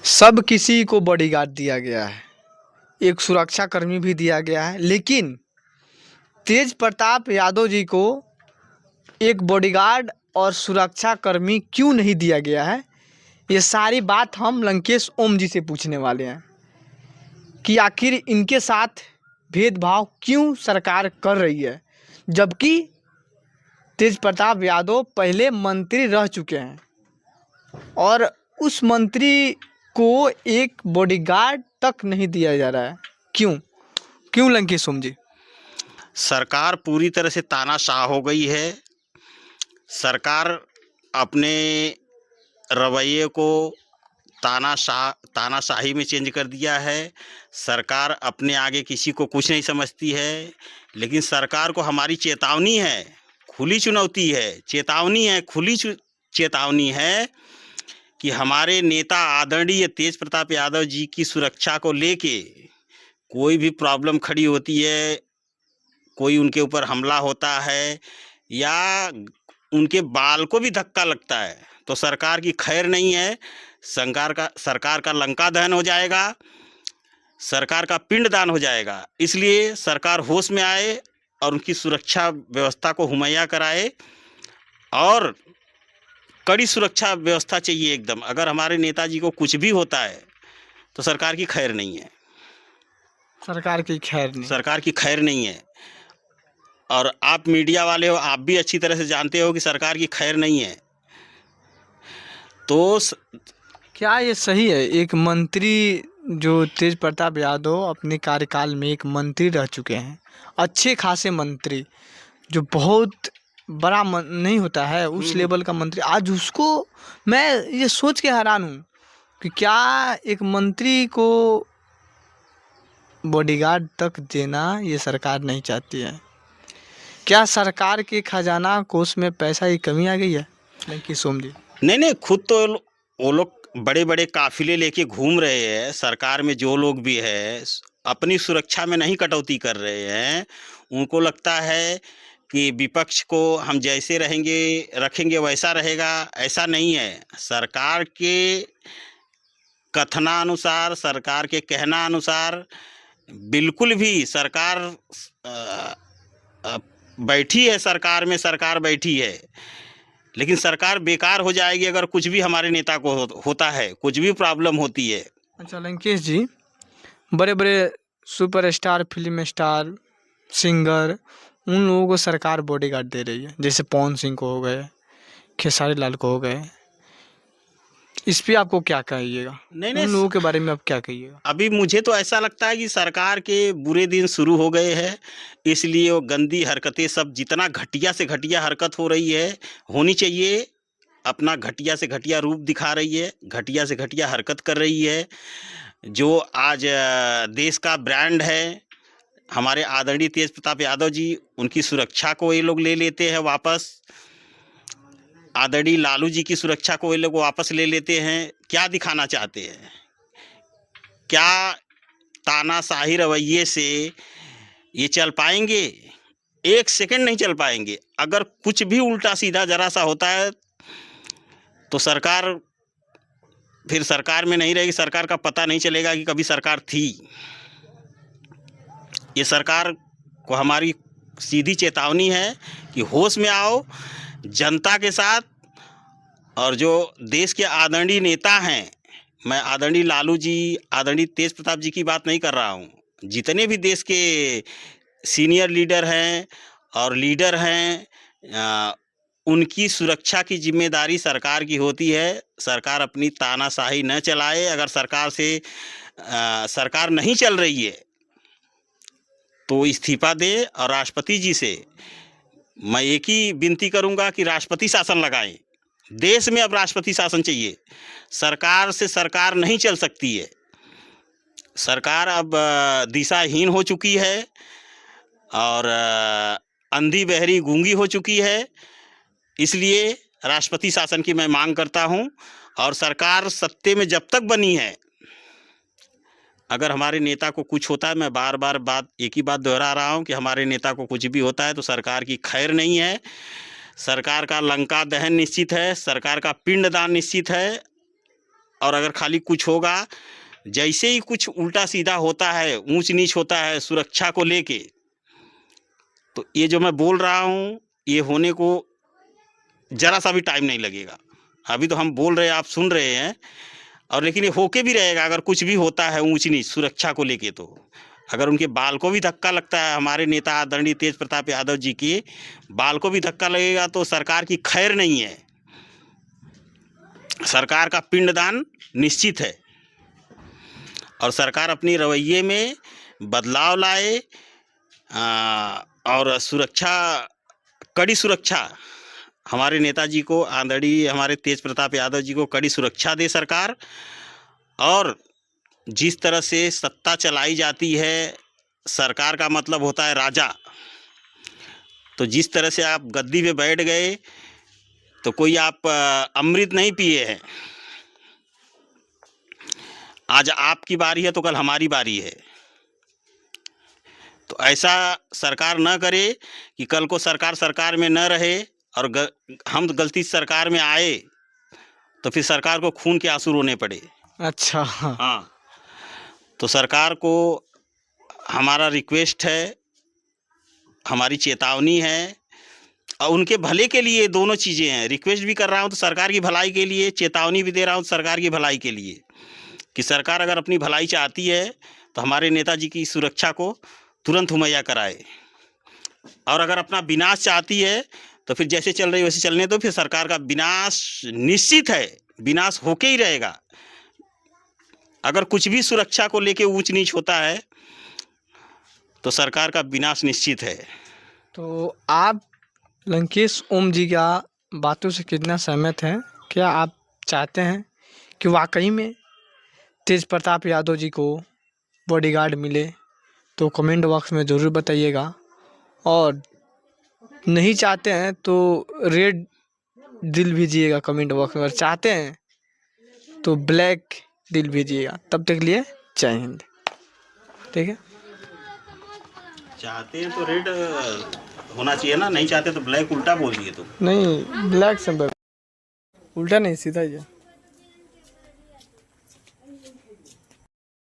सब किसी को बॉडीगार्ड दिया गया है, एक सुरक्षा कर्मी भी दिया गया है, लेकिन तेज प्रताप यादव जी को एक बॉडीगार्ड और सुरक्षा कर्मी क्यों नहीं दिया गया है। ये सारी बात हम लंकेश ओम जी से पूछने वाले हैं कि आखिर इनके साथ भेदभाव क्यों सरकार कर रही है, जबकि तेज प्रताप यादव पहले मंत्री रह चुके हैं और उस मंत्री को एक बॉडीगार्ड तक नहीं दिया जा रहा है। क्यों क्यों लंकेश ओम जी? सरकार पूरी तरह से तानाशाह हो गई है। सरकार अपने रवैये को तानाशाही में चेंज कर दिया है। सरकार अपने आगे किसी को कुछ नहीं समझती है। लेकिन सरकार को हमारी चेतावनी है, खुली चुनौती है, चेतावनी है, चेतावनी है कि हमारे नेता आदरणीय तेज प्रताप यादव जी की सुरक्षा को लेके कोई भी प्रॉब्लम खड़ी होती है, कोई उनके ऊपर हमला होता है या उनके बाल को भी धक्का लगता है तो सरकार की खैर नहीं है। सरकार का लंका दहन हो जाएगा, सरकार का पिंडदान हो जाएगा। इसलिए सरकार होश में आए और उनकी सुरक्षा व्यवस्था को मुहैया कराए और कड़ी सुरक्षा व्यवस्था चाहिए एकदम। अगर हमारे नेताजी को कुछ भी होता है तो सरकार की खैर नहीं है, सरकार की खैर नहीं। सरकार की खैर नहीं है। और आप मीडिया वाले हो, आप भी अच्छी तरह से जानते हो कि सरकार की खैर नहीं है। तो क्या ये सही है? एक मंत्री जो तेज प्रताप यादव अपने कार्यकाल में एक मंत्री रह चुके हैं, अच्छे खासे मंत्री, जो बहुत बड़ा नहीं होता है उस लेवल का मंत्री, आज उसको मैं ये सोच के हैरान हूँ कि क्या एक मंत्री को बॉडीगार्ड तक देना ये सरकार नहीं चाहती है। क्या सरकार के खजाना कोष में पैसा की कमी आ गई है लंकेश ओम जी? नहीं, खुद तो वो लोग बड़े बड़े काफिले लेके घूम रहे हैं। सरकार में जो लोग भी है अपनी सुरक्षा में नहीं कटौती कर रहे हैं। उनको लगता है कि विपक्ष को हम जैसे रखेंगे वैसा रहेगा। ऐसा नहीं है। सरकार के कथनानुसार, सरकार के कहना अनुसार बिल्कुल भी सरकार बैठी है, सरकार में सरकार बैठी है, लेकिन सरकार बेकार हो जाएगी अगर कुछ भी हमारे नेता को होता है, कुछ भी प्रॉब्लम होती है। अच्छा लंकेश जी, बड़े बड़े सुपरस्टार, फिल्म स्टार, सिंगर, उन लोगों को सरकार बॉडीगार्ड दे रही है, जैसे पवन सिंह को हो गए, खेसारी लाल को हो गए। इस पे आपको क्या कहिएगा? नहीं, उन लोगों के बारे में आप क्या कहिएगा? अभी मुझे तो ऐसा लगता है कि सरकार के बुरे दिन शुरू हो गए हैं। इसलिए वो गंदी हरकतें सब, जितना घटिया से घटिया हरकत हो रही है, होनी चाहिए, अपना घटिया से घटिया रूप दिखा रही है, घटिया से घटिया हरकत कर रही है। जो आज देश का ब्रांड है हमारे आदरणीय तेज प्रताप यादव जी, उनकी सुरक्षा को ये लोग ले लेते हैं वापस। आदरणीय लालू जी की सुरक्षा को ये लोग वापस ले लेते हैं। क्या दिखाना चाहते हैं? क्या तानाशाही रवैये से ये चल पाएंगे? एक सेकंड नहीं चल पाएंगे। अगर कुछ भी उल्टा सीधा जरा सा होता है तो सरकार फिर सरकार में नहीं रहेगी, सरकार का पता नहीं चलेगा कि कभी सरकार थी। ये सरकार को हमारी सीधी चेतावनी है कि होश में आओ जनता के साथ। और जो देश के आदरणीय नेता हैं, मैं आदरणीय लालू जी, आदरणीय तेज प्रताप जी की बात नहीं कर रहा हूँ, जितने भी देश के सीनियर लीडर हैं और लीडर हैं, उनकी सुरक्षा की जिम्मेदारी सरकार की होती है। सरकार अपनी तानाशाही न चलाए। अगर सरकार नहीं चल रही है तो इस्तीफा दे। और राष्ट्रपति जी से मैं एक ही विनती करूंगा कि राष्ट्रपति शासन लगाएं। देश में अब राष्ट्रपति शासन चाहिए। सरकार से सरकार नहीं चल सकती है। सरकार अब दिशाहीन हो चुकी है और अंधी बहरी गूंगी हो चुकी है। इसलिए राष्ट्रपति शासन की मैं मांग करता हूं। और सरकार सत्ते में जब तक बनी है, अगर हमारे नेता को कुछ होता है, मैं बार बार एक ही बात दोहरा रहा हूं कि हमारे नेता को कुछ भी होता है तो सरकार की खैर नहीं है। सरकार का लंका दहन निश्चित है, सरकार का पिंडदान निश्चित है। और अगर खाली कुछ होगा, जैसे ही कुछ उल्टा सीधा होता है, ऊंच नीच होता है सुरक्षा को लेके, तो ये जो मैं बोल रहा हूँ ये होने को जरा सा भी टाइम नहीं लगेगा। अभी तो हम बोल रहे हैं, आप सुन रहे हैं, और लेकिन ये होके भी रहेगा। अगर कुछ भी होता है ऊंच नीच सुरक्षा को लेके, तो अगर उनके बाल को भी धक्का लगता है, हमारे नेता आदरणीय तेज प्रताप यादव जी के बाल को भी धक्का लगेगा, तो सरकार की खैर नहीं है। सरकार का पिंडदान निश्चित है और सरकार अपनी रवैये में बदलाव लाए और सुरक्षा, कड़ी सुरक्षा, हमारे नेताजी को, आदरणीय हमारे तेज प्रताप यादव जी को कड़ी सुरक्षा दे सरकार। और जिस तरह से सत्ता चलाई जाती है, सरकार का मतलब होता है राजा, तो जिस तरह से आप गद्दी पे बैठ गए तो कोई आप अमृत नहीं पिए हैं। आज आपकी बारी है तो कल हमारी बारी है। तो ऐसा सरकार न करे कि कल को सरकार में न रहे और हम गलती सरकार में आए तो फिर सरकार को खून के आंसू रोने पड़े। अच्छा। हाँ, तो सरकार को हमारा रिक्वेस्ट है, हमारी चेतावनी है, और उनके भले के लिए दोनों चीज़ें हैं। रिक्वेस्ट भी कर रहा हूँ तो सरकार की भलाई के लिए, चेतावनी भी दे रहा हूँ सरकार की भलाई के लिए, कि सरकार अगर अपनी भलाई चाहती है तो हमारे नेताजी की सुरक्षा को तुरंत मुहैया कराए, और अगर अपना विनाश चाहती है तो फिर जैसे चल रही वैसे चलने दो। फिर सरकार का विनाश निश्चित है, विनाश होके ही रहेगा। अगर कुछ भी सुरक्षा को लेके ऊंच नीच होता है तो सरकार का विनाश निश्चित है। तो आप लंकेश ओम जी का बातों से कितना सहमत हैं? क्या आप चाहते हैं कि वाकई में तेज प्रताप यादव जी को बॉडीगार्ड मिले? तो कमेंट बॉक्स में ज़रूर बताइएगा, और नहीं चाहते हैं तो रेड दिल भेजिएगा कमेंट बॉक्स में। अगर चाहते हैं तो ब्लैक दिल भेजिएगा। तब तक के लिए जय हिंद। ठीक है, चाहते हैं तो रेड होना चाहिए ना, नहीं चाहते तो ब्लैक। उल्टा बोल दिए तुम। नहीं ब्लैक से उल्टा नहीं, सीधा ही है।